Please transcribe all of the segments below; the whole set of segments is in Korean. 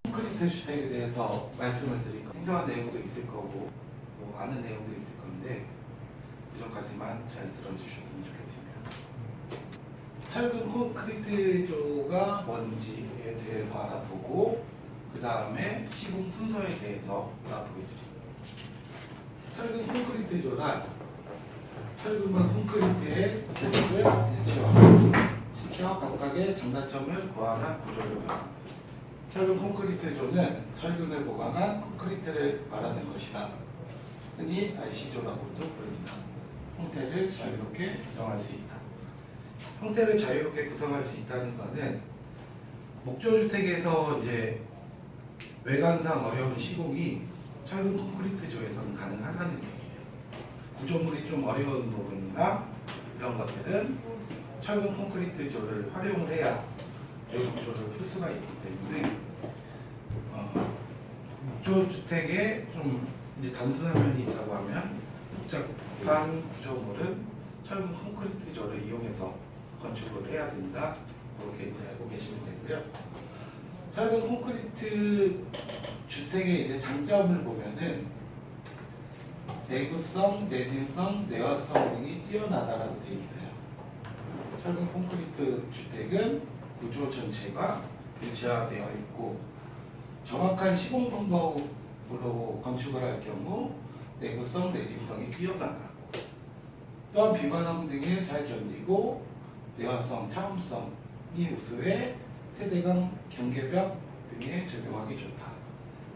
콘크리트 주택에 대해서 말씀을 드릴 겁니다. 생소한 내용도 있을 거고 뭐 아는 내용도 있을 건데 그 전까지만 잘 들어주셨으면 좋겠습니다. 철근 콘크리트조가 뭔지에 대해서 알아보고 그 다음에 시공 순서에 대해서 알아보겠습니다. 철근 콘크리트조란 철근과 콘크리트의 제lik을 일치시켜 각각의 장단점을 보완한 구조를 말합니다. 철근 콘크리트조는 철근을 보강한 콘크리트를 말하는 것이다. 흔히 RC조라고도 부릅니다. 형태를 자유롭게 구성할 수 있다. 형태를 자유롭게 구성할 수 있다는 것은 목조주택에서 이제 외관상 어려운 시공이 철근 콘크리트조에서는 가능하다는 얘기예요. 구조물이 좀 어려운 부분이나 이런 것들은 철근 콘크리트조를 활용을 해야 외부 구조를 풀 수가 있기 때문에 목조주택에 좀 이제 단순한 면이 있다고 하면 복잡한 구조물은 철근 콘크리트조를 이용해서 건축을 해야 된다. 그렇게 이제 알고 계시면 되고요. 철근 콘크리트 주택의 이제 장점을 보면은 내구성, 내진성, 내화성 등이 뛰어나다라고 되어 있어요. 철근 콘크리트 주택은 구조 전체가 일체화되어 있고 정확한 시공 방법으로 건축을 할 경우 내구성, 내진성이 뛰어나다. 또한 비바람 등에 잘 견디고 내화성, 차음성이 우수해 세대간 경계벽 등에 적용하기 좋다.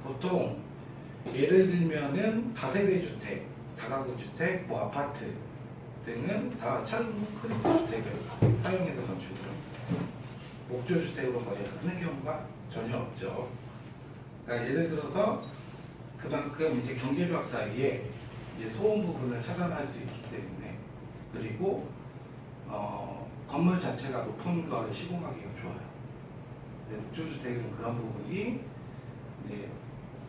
보통 예를 들면은 다세대 주택, 다가구 주택, 뭐 아파트 등은 다 철근 콘크리트 주택을 사용해서 건축을 합니다. 목조 주택으로 하는 경우가 전혀 없죠. 그러니까 예를 들어서 그만큼 이제 경계벽 사이에 이제 소음 부분을 차단할 수 있기 때문에 그리고 건물 자체가 높은 걸 시공하기가 좋아요. 근데 목조 주택은 그런 부분이 이제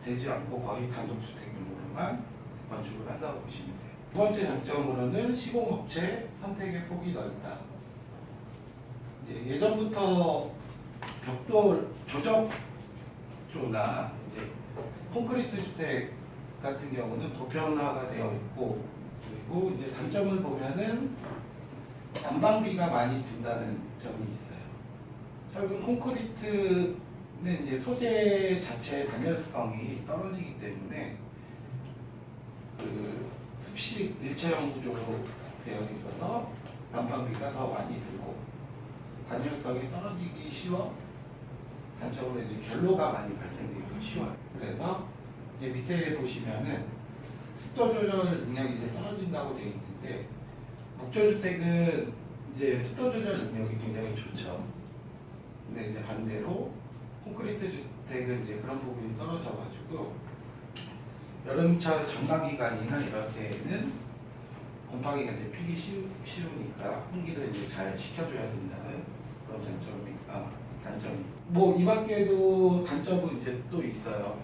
되지 않고 거의 단독주택용으로만 건축을 한다고 보시면 돼요. 두 번째 장점으로는 시공업체 선택의 폭이 넓다. 이제 예전부터 벽돌 조적조나 이제 콘크리트 주택 같은 경우는 보편화가 되어 있고 그리고 이제 단점을 보면은 난방비가 많이 든다는 점이 있어요. 철근 콘크리트는 이제 소재 자체의 단열성이 떨어지기 때문에 그 습식 일체형 구조로 되어 있어서 난방비가 더 많이 들고 단열성이 떨어지기 쉬워. 단점으로 이제 결로가 많이 발생되기 쉬워요. 그래서 이제 밑에 보시면은 습도 조절 능력이 이제 떨어진다고 되어 있는데 목조주택은 이제 습도 조절 능력이 굉장히 좋죠. 근데 이제 반대로 콘크리트 주택은 이제 그런 부분이 떨어져가지고 여름철 장마기간이나 이럴 때에는 곰팡이가 이제 피기 쉬우니까 환기를 이제 잘 시켜줘야 된다는 그런 단점이. 뭐 이 밖에도 단점은 이제 또 있어요.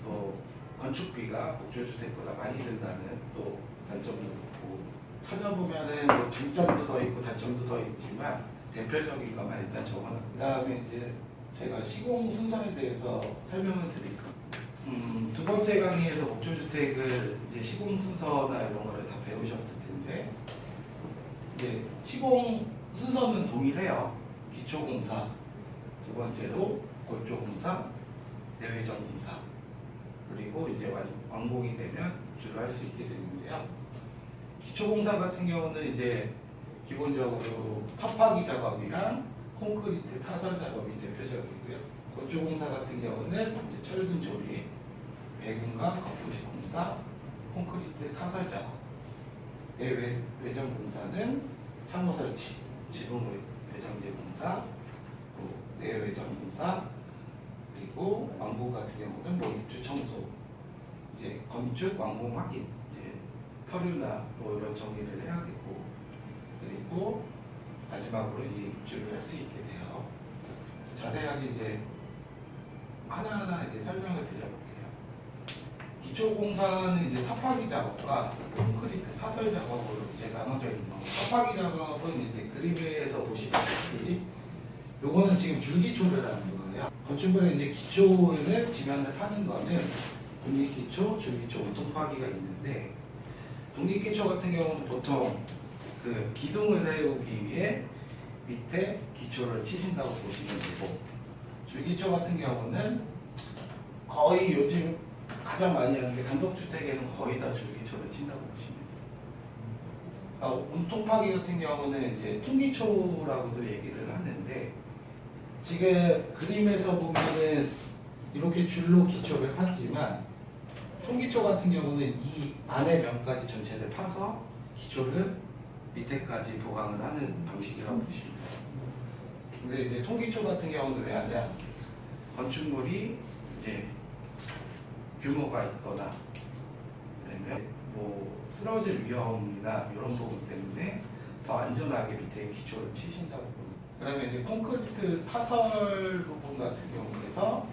또 건축비가 목조주택보다 많이 든다는 또 단점도 있고 찾아보면은 뭐 장점도 더 있고 단점도 더 있지만 대표적인 것만 일단 적어놨고 그 다음에 이제 제가 시공 순서에 대해서 설명을 드릴 겁니다. 두 번째 강의에서 목조주택을 이제 시공 순서나 이런 거를 다 배우셨을 텐데 이제 시공 순서는 동일해요. 기초공사, 두 번째로 골조공사, 내외전공사 그리고 이제 완공이 되면 입주를 할 수 있게 되는데요. 기초공사 같은 경우는 이제 기본적으로 탑파기 작업이랑 콘크리트 타설 작업이 대표적이고요. 골조공사 같은 경우는 이제 철근 조립, 배근과 거푸식 공사, 콘크리트 타설 작업. 내외전 공사는 창호 설치, 지붕 외장재 공사, 내외전 공사, 그리고 완공 같은 경우는 뭐 입주 청소, 이제 건축 완공 확인, 이제 서류나 뭐 이런 정리를 해야 되고, 그리고 마지막으로 이제 입주를 할 수 있게 돼요. 자세하게 이제 하나하나 이제 설명을 드려볼게요. 기초공사는 이제 탑파기 작업과 콘크리트 타설 작업으로 이제 나눠져 있는 깜빡이 작업은 이제 그림에서 보시다시피 요거는 지금 줄기초를 하는 거예요. 건축물의 이제 기초를 지면을 하는 거는 독립기초, 줄기초, 온통파기가 있는데 독립기초 같은 경우는 보통 그 기둥을 세우기 위해 밑에 기초를 치신다고 보시면 되고 줄기초 같은 경우는 거의 요즘 가장 많이 하는 게 단독주택에는 거의 다 줄기초를 친다고 보시면 돼요. 온통파기 같은 경우는 이제 통기초라고도 얘기를 하는데 지금 그림에서 보면은 이렇게 줄로 기초를 팠지만 통기초 같은 경우는 이 안에 면까지 전체를 파서 기초를 밑에까지 보강을 하는 방식이라고 보시면 돼요. 근데 이제 통기초 같은 경우는 왜 하냐? 건축물이 이제 규모가 있거나 아니면 뭐 쓰러질 위험이나 이런 부분 때문에 더 안전하게 밑에 기초를 치신다고 봅니다. 그다음에 이제 콘크리트 타설 부분 같은 경우에서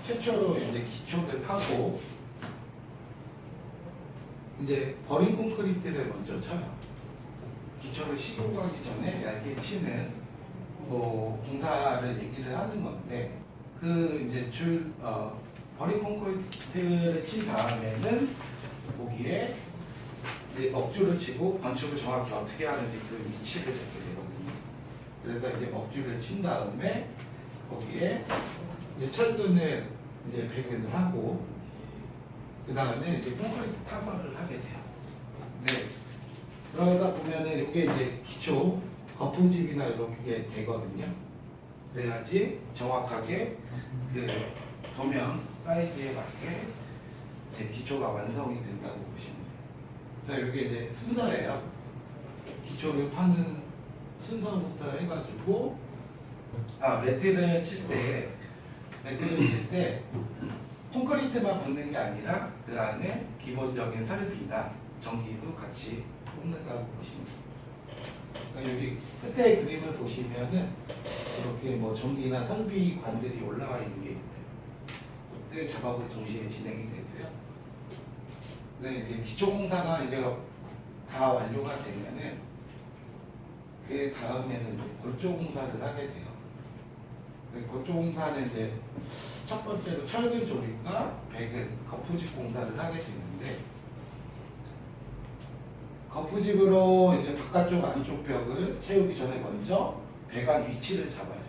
최초로 이제 기초를 파고 이제 버린 콘크리트를 먼저 쳐요. 기초를 씌고 가기 전에 얇게 치는 뭐 공사를 얘기를 하는 건데 그 이제 버린 콘크리트를 친 다음에는 거기에 이제 억줄을 치고 건축을 정확히 어떻게 하는지 그 위치를 잡게 되거든요. 그래서 이제 억줄을 친 다음에 거기에 이제 철근을 이제 배근을 하고 그 다음에 이제 콘크리트 타설을 하게 돼요. 네. 그러다 보면은 이게 이제 기초 거푸집이나 이런 게 되거든요. 그래야지 정확하게 그 도면 사이즈에 맞게 이제 기초가 완성이 된다고 보시면 돼요. 그래서 이게 이제 순서예요. 기초를 파는 순서부터 해가지고 매트를 칠 때 콘크리트만 붙는 게 아니라 그 안에 기본적인 설비나 전기도 같이 뽑는다고 보시면 돼요. 그러니까 여기 끝에 그림을 보시면은 이렇게 뭐 전기나 설비관들이 올라와 있는 게 있어요. 그때 작업을 동시에 진행이 되고요. 근데 이제 기초공사가 이제 다 완료가 되면은 그 다음에는 이제 골조공사를 하게 돼요. 골조공사는 이제 첫 번째로 철근 조립과 배근, 거푸집 공사를 하게 되는데 거푸집으로 이제 바깥쪽 안쪽 벽을 채우기 전에 먼저 배관 위치를 잡아줘요.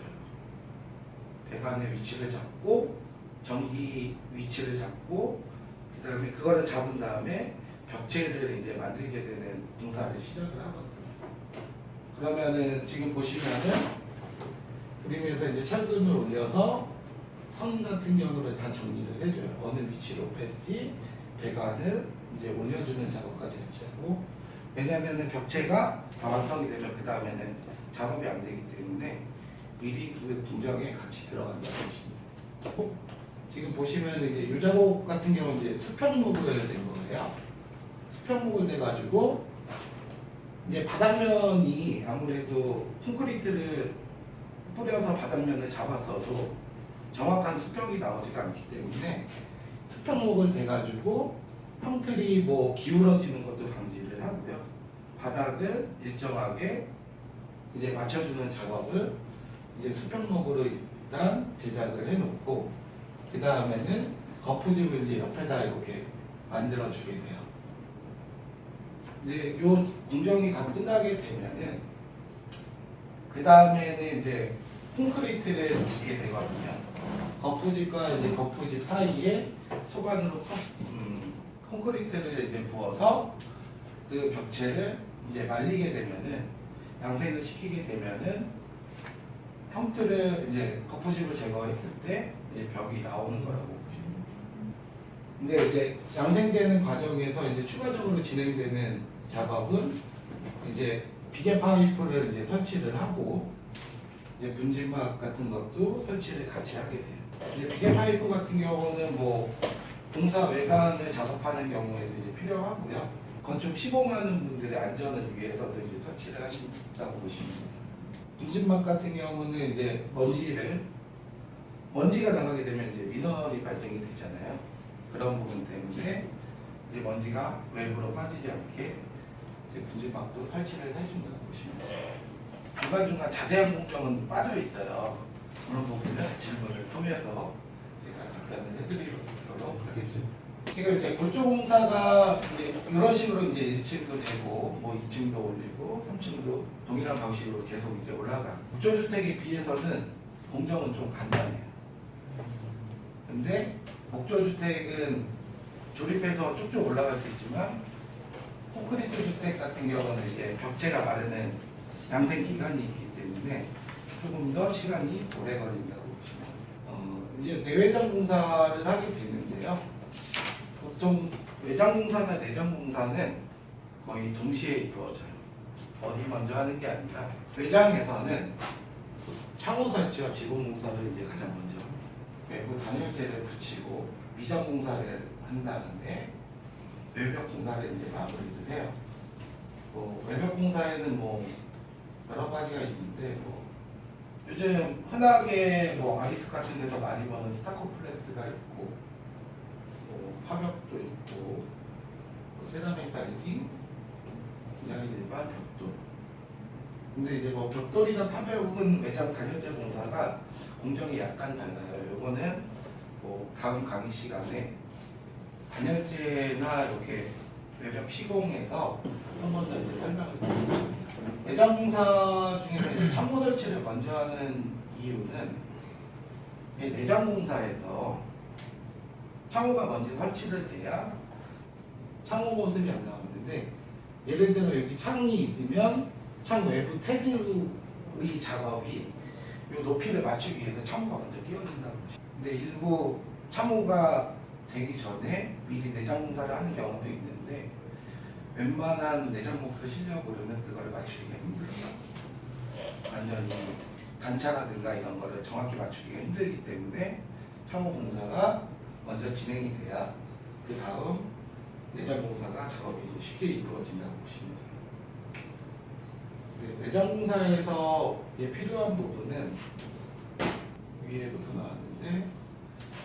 배관의 위치를 잡고 전기 위치를 잡고 그 다음에 그거를 잡은 다음에 벽체를 이제 만들게 되는 공사를 시작을 하거든요. 그러면은 지금 보시면은 그림에서 이제 철근을 올려서 선 같은 경우를 다 정리를 해줘요. 어느 위치로 뺄지 배관을 이제 올려주는 작업까지 같이 하고 왜냐하면 벽체가 다 완성이 되면 그 다음에는 작업이 안 되기 때문에 미리 그 공정에 같이 들어간다고 보십니다. 지금 보시면 이제 이 작업 같은 경우는 이제 수평목을 된 거예요. 수평목을 내가지고 이제 바닥면이 아무래도 콘크리트를 뿌려서 바닥면을 잡았어도 정확한 수평이 나오지가 않기 때문에 수평목을 대가지고 형틀이 뭐 기울어지는 것도 방지를 하고요. 바닥을 일정하게 이제 맞춰주는 작업을 이제 수평목으로 일단 제작을 해놓고 그 다음에는 거푸집을 이제 옆에다 이렇게 만들어주게 돼요. 이제 요 공정이 다 끝나게 되면은 그 다음에는 이제 콘크리트를 붓게 되거든요. 거푸집과 이제 거푸집 사이에 소관으로 콘크리트를 이제 부어서 그 벽체를 이제 말리게 되면은 양생을 시키게 되면은 형틀을 이제 거푸집을 제거했을 때 이제 벽이 나오는 거라고 보시면 됩니다. 근데 이제 양생되는 과정에서 이제 추가적으로 진행되는 작업은 이제 비계 파이프를 이제 설치를 하고 이제 분진막 같은 것도 설치를 같이 하게 돼요. 이제 비계 파이프 같은 경우는 뭐 공사 외관을 작업하는 경우에도 이제 필요하고요. 건축 시공하는 분들의 안전을 위해서도 이제 설치를 하신다고 보시면 됩니다. 분진막 같은 경우는 이제 먼지가 나가게 되면 이제 민원이 발생이 되잖아요. 그런 부분 때문에 이제 먼지가 외부로 빠지지 않게 밑에 분진막도 설치를 해준다고 보시면 돼요. 중간중간 자세한 공정은 빠져 있어요. 그런 부분을 질문을 통해서 제가 답변을 해드리도록 하겠습니다. 지금 이제 골조공사가 이제 이런 식으로 이제 1층도 되고 뭐 2층도 올리고 3층도 동일한 방식으로 계속 이제 올라가. 목조주택에 비해서는 공정은 좀 간단해요. 근데 목조주택은 조립해서 쭉쭉 올라갈 수 있지만 콘크리트 주택 같은 경우는 이제 벽체가 마르는 양생 기간이 있기 때문에 조금 더 시간이 오래 걸린다고 보시면 이제 내외장 공사를 하게 되는데요. 보통 외장 공사나 내장 공사는 거의 동시에 이루어져요. 어디 먼저 하는 게 아니라 외장에서는 창호 설치와 지붕 공사를 이제 가장 먼저 외부 단열재를 붙이고 미장 공사를 한 다음에 외벽 공사를 이제 마무리를 해요. 뭐 외벽 공사에는 뭐 여러 가지가 있는데 뭐 요즘 흔하게 뭐 아리스 같은 데서 많이 보는 스타코플렉스가 있고 뭐 화벽도 있고 뭐 세라믹 다이딩 그냥 일반 벽돌. 근데 이제 뭐 벽돌이나 타벽은 외장 단열재 공사가 공정이 약간 달라요. 요거는 뭐 다음 강의 시간에 단열재나 이렇게 외벽 시공에서 한 번 더 이제 설명을 드리겠습니다. 외장 공사 중에서 이제 창호 설치를 먼저 하는 이유는 내장 공사에서 창호가 먼저 설치를 돼야 창호 모습이 안 나오는데 예를 들어 여기 창이 있으면 창 외부 테두리 작업이 이 높이를 맞추기 위해서 창호가 먼저 끼워진다고 보시죠. 근데 일부 창호가 되기 전에 미리 내장 공사를 하는 경우도 있는데 웬만한 내장 목수 실력으로는 그걸 맞추기가 힘들어요. 완전히 단차라든가 이런 거를 정확히 맞추기가 힘들기 때문에 창호 공사가 먼저 진행이 돼야 그 다음 내장 공사가 작업이 쉽게 이루어진다고 보시면 돼요. 내장 공사에서 필요한 부분은 위에부터 나왔는데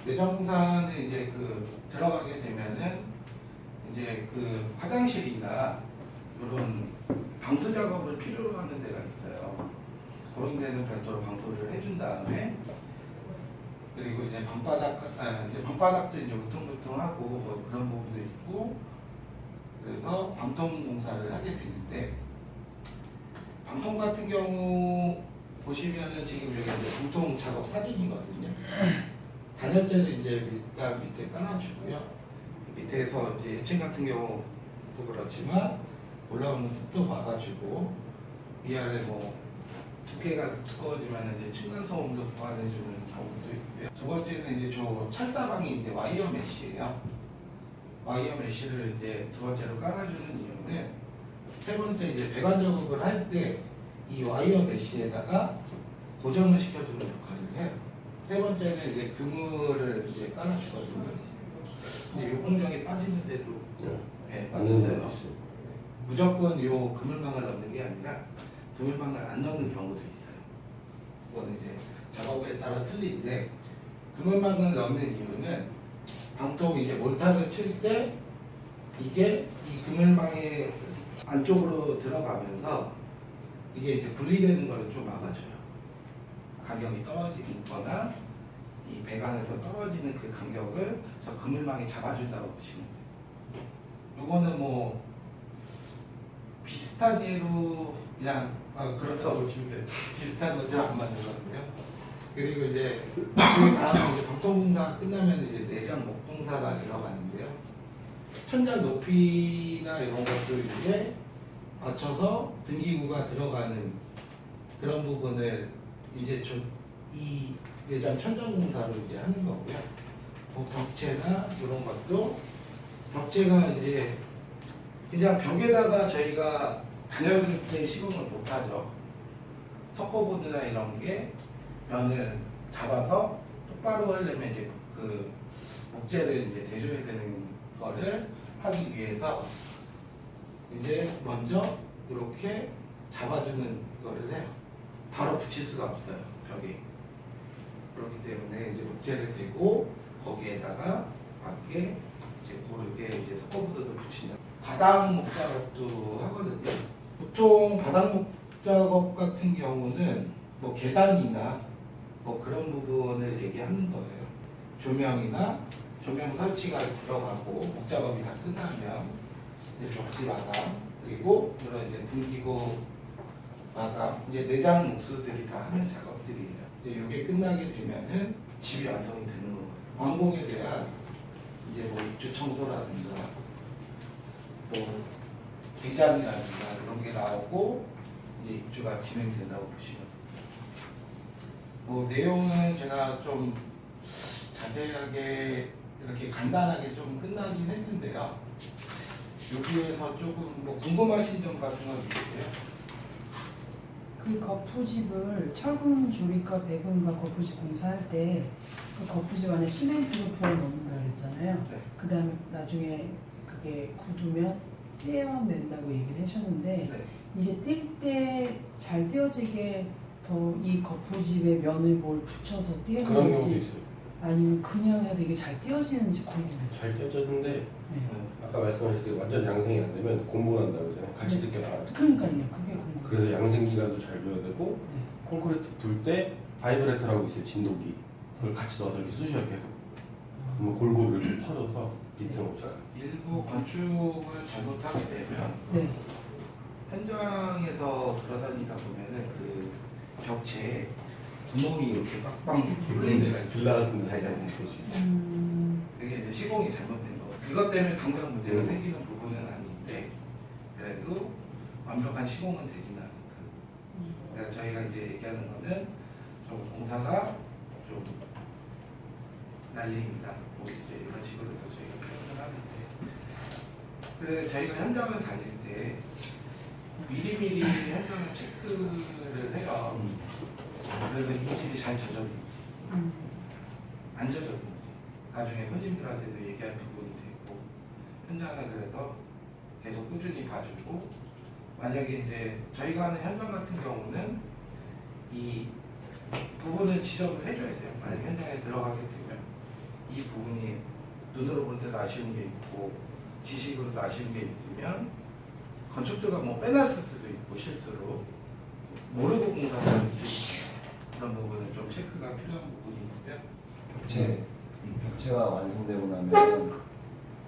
내장 공사는 이제 들어가게 되면은 이제 화장실이나 이런 방수 작업을 필요로 하는 데가 있어요. 그런 데는 별도로 방수를 해준 다음에 그리고 이제 방바닥도 이제 우퉁우퉁하고 뭐 그런 부분도 있고 그래서 방통 공사를 하게 되는데 방통 같은 경우 보시면은 지금 여기 이제 방통 작업 사진이거든요. 단열재를 이제 일단 밑에 깔아주고요. 밑에서 이제 1층 같은 경우도 그렇지만 올라오는 습도 막아주고 위아래 뭐 두께가 두꺼워지면 이제 층간 소음도 보완해주는 경우도 있고요. 두 번째는 이제 저 찰사방이 이제 와이어 메쉬예요. 와이어 메쉬를 이제 두 번째로 깔아주는 이유는 세 번째 이제 배관 작업을 할 때 이 와이어 메쉬에다가 고정을 시켜주는 역할을 해요. 세 번째는 이제 그물을 이제 깔아주거든요. 근데 이 공정이 빠지는데도 있어요. 무조건 이 그물망을 넣는 게 아니라 그물망을 안 넣는 경우도 있어요. 그건 이제 작업에 따라 틀린데 그물망을 넣는 이유는 방통 이제 몰타를 칠 때 이게 이 그물망의 안쪽으로 들어가면서 이게 이제 분리되는 거를 좀 막아줘요. 간격이 떨어지는 거나 이 배관에서 떨어지는 그 간격을 저 그물망이 잡아준다고 보시면 돼요. 요거는 뭐 비슷한 예로 그냥 그렇다고 보시면 돼요. 비슷한 거죠. 안 맞는 건데요. 그리고 이제 그 다음 이제 방통공사가 끝나면 이제 내장 목공사가 들어가는데요. 천장 높이나 이런 것들 이제 맞춰서 등기구가 들어가는 그런 부분을 이제 좀 이 내장 천장 공사로 이제 하는 거고요. 뭐 벽체나 이런 것도 벽체가 이제 그냥 벽에다가 저희가 단열재 시공을 못하죠. 석고보드나 이런 게 면을 잡아서 똑바로 하려면 이제 그 목재를 이제 대줘야 되는 거를 하기 위해서 이제 먼저 이렇게 잡아주는 거를 해요. 바로 붙일 수가 없어요, 벽에. 그렇기 때문에 이제 목재를 대고 거기에다가 맞게 이제 고르게 이제 석고보드도 붙이는. 바닥 목작업도 하거든요. 보통 바닥 목작업 같은 경우는 뭐 계단이나 뭐 그런 부분을 얘기하는 거예요. 조명이나 조명 설치가 들어가고 목작업이 다 끝나면 이제 벽지 마감 그리고 이런 이제 등기구 마감 이제 내장 목수들이 다 하는 작업들이에요. 이제 이게 끝나게 되면은 집이 완성이 되는 거예요. 완공에 대한 이제 뭐 입주 청소라든가 뭐 대장이라든가 이런 게 나오고 이제 입주가 진행된다고 보시면 돼요. 뭐 내용은 제가 좀 자세하게 이렇게 간단하게 좀 끝나긴 했는데요. 여기에서 조금 뭐 궁금하신 점 같은 건 있으세요? 그 거푸집을 철근 조립과 배근과 거푸집 공사할 때 그 거푸집 안에 시멘트를 부어 넣는다 그랬잖아요. 네. 그 다음에 나중에 그게 굳으면 떼어낸다고 얘기를 하셨는데 네. 이게 뗄 때 잘 떼어지게 더 이 거푸집에 면을 뭘 붙여서 떼는 그런 경우도 건지 있어요. 아니면 그냥 해서 이게 잘 떼어지는지 궁금해요. 잘 떼졌는데 네. 아까 말씀하셨듯이 완전 양생이 안 되면 공부가 난다고 그러잖아요. 같이 네. 듣게 나와요. 그러니까요. 그게 궁금해요. 그래서 양생 기간도 잘 줘야 되고 네. 콘크리트 불 때 바이브레터라고 있어요. 진동기. 그걸 같이 넣어서 이렇게 쑤셔 계속. 그러면 골고루 이렇게 퍼져서 밑에 오잖아요. 일부 건축을 잘못하게 되면 네. 현장에서 돌아다니다 보면은 그 벽체에 구멍이 이렇게 빡빡 뚫린 데가 있어요. 빌라 같은 데 다니다 보면 볼 수 있어요. 그게 이제 시공이 잘못된 거. 그것 때문에 당장 문제가 생기는 부분은 아닌데 그래도 완벽한 시공은 되지는 않을까. 그러니까 저희가 이제 얘기하는 거는 좀 공사가 좀 날립니다. 뭐 이제 이런 식으로도 저희가 표현을 하는데 그래 저희가 현장을 다닐 때 미리미리 현장을 체크를 해요. 그래서 이 집이 잘 젖었는지 안 젖었는지 나중에 손님들한테도 얘기할 부분이 되고 현장을 그래서 계속 꾸준히 봐주고 만약에 이제 저희가 하는 현장 같은 경우는 이 부분을 지적을 해줘야 돼요. 만약에 현장에 들어가게 되면 이 부분이 눈으로 볼 때도 아쉬운 게 있고 지식으로도 아쉬운 게 있으면 건축주가 뭐 빼놨을 수도 있고 실수로 모르고 공사를 할 수도 있고 그런 부분은 좀 체크가 필요한 부분이 있고요. 벽체가 완성되고 나면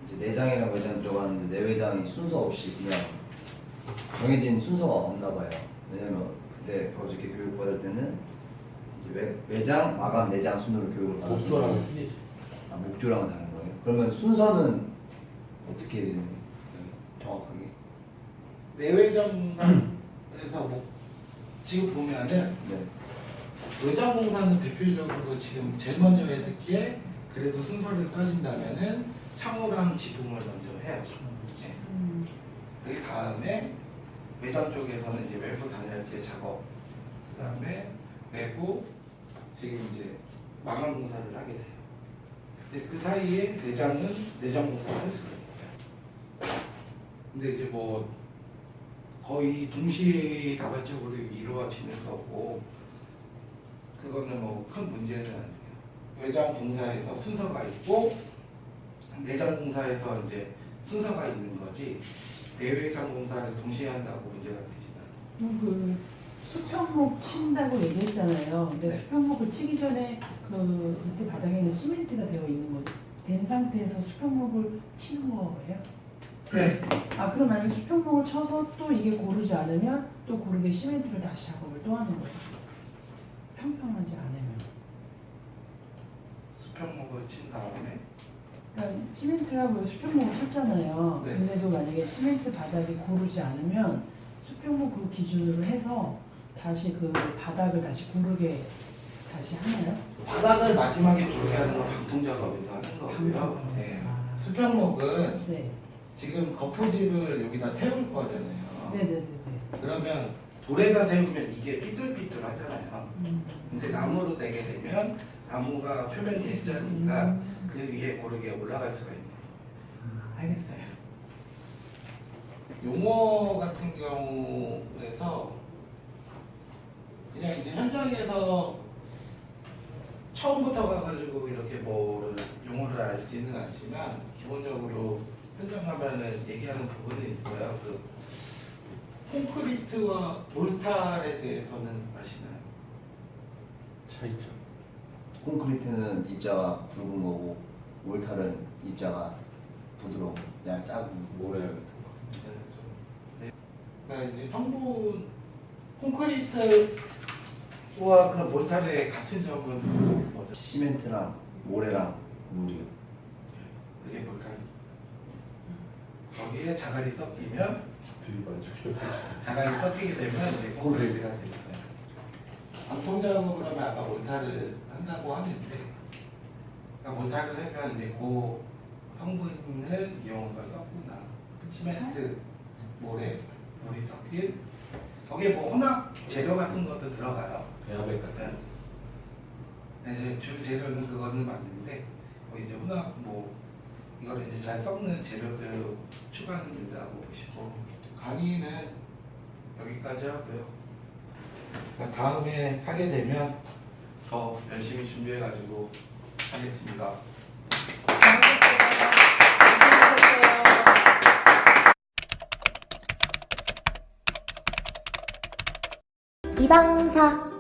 이제 내장이랑 외장 들어가는데 내외장이 순서 없이 그냥 정해진 순서가 없나 봐요. 왜냐면 그때 어저께 교육 받을 때는 이제 외장, 마감, 내장 순으로 교육을 받았어요. 목조랑은 틀리지. 아, 목조랑은 다른 거예요? 그러면 순서는 어떻게 되는 거예요? 정확하게? 내외장 공사에서 뭐 지금 보면은 네. 외장 공사는 대표적으로 지금 제일 먼저 해야 될 게 그래도 순서를 따진다면은 창호랑 지붕을 먼저 해야죠. 네. 그 다음에 외장 쪽에서는 이제 외부 단열재 작업, 그 다음에 내부 지금 이제 마감 공사를 하게 돼요. 근데 그 사이에 내장은 내장 공사를 할 수가 있어요. 근데 이제 뭐 거의 동시에 다발적으로 이루어지는 거고 그거는 뭐 큰 문제는 안 돼요. 외장 공사에서 순서가 있고 내장 공사에서 이제 순서가 있는 거지 내외장 공사를 동시에 한다고 문제가 되지는 않아요. 그 수평목 친다고 얘기했잖아요. 근데 네. 수평목을 치기 전에 그 밑에 바닥에는 시멘트가 되어 있는 거죠. 된 상태에서 수평목을 치는 거예요? 네. 아 그럼 만약 수평목을 쳐서 또 이게 고르지 않으면 또 고르게 시멘트를 다시 작업을 또 하는 거예요. 평평하지 않으면. 수평목을 친 다음에 그러니까 시멘트라고 수평목을 쳤잖아요. 네. 근데도 만약에 시멘트 바닥이 고르지 않으면 수평목 그 기준으로 해서 다시 그 바닥을 다시 고르게 다시 하나요? 바닥을 마지막에 고르게 하는 건 방통 작업에서 하는 거고요. 방통. 네. 아. 수평목은 네. 지금 거푸집을 여기다 세울 거잖아요. 네네네네. 그러면 돌에다 세우면 이게 삐뚤삐뚤하잖아요. 음. 근데 나무로 되게 되면 나무가 표면이 일자니까 그 위에 고르게 올라갈 수가 있네요. 알겠어요. 용어 같은 경우에서 그냥 이제 현장에서 처음부터 가가지고 이렇게 뭐를 용어를 알지는 않지만 기본적으로 현장 가면은 얘기하는 부분이 있어요. 그 콘크리트와 몰탈에 대해서는 아시나요? 차이점. 콘크리트는 입자가 굵은 거고 몰탈은 입자가 부드러운 작은 모래 같은 거. 네. 그러니까 이제 성분 콘크리트와 그런 몰탈의 같은 점은 뭐죠? 시멘트랑 모래랑 물이요. 그게 몰탈. 거기에 자갈이 섞이면 들이반죽. 자갈이 섞이게 되면 이제 콘크리트가 됩니다. 통장으로 그러면 아까 몰탈을 한다고 하는데, 그러니까 몰탈을 하면 이제 그 성분을 이용해서 섞거나 시멘트, 모래, 물이 섞인 거기에 뭐 혼합 재료 같은 것도 들어가요. 배합액 같은. 이제 주 재료는 그거는 맞는데 뭐 이제 혼합 뭐 이거를 이제 잘 섞는 재료들 추가는 된다고 보시고 강의는 여기까지 하고요. 그러니까 다음에 하게 되면 더 열심히 준비해가지고 하겠습니다. 이방사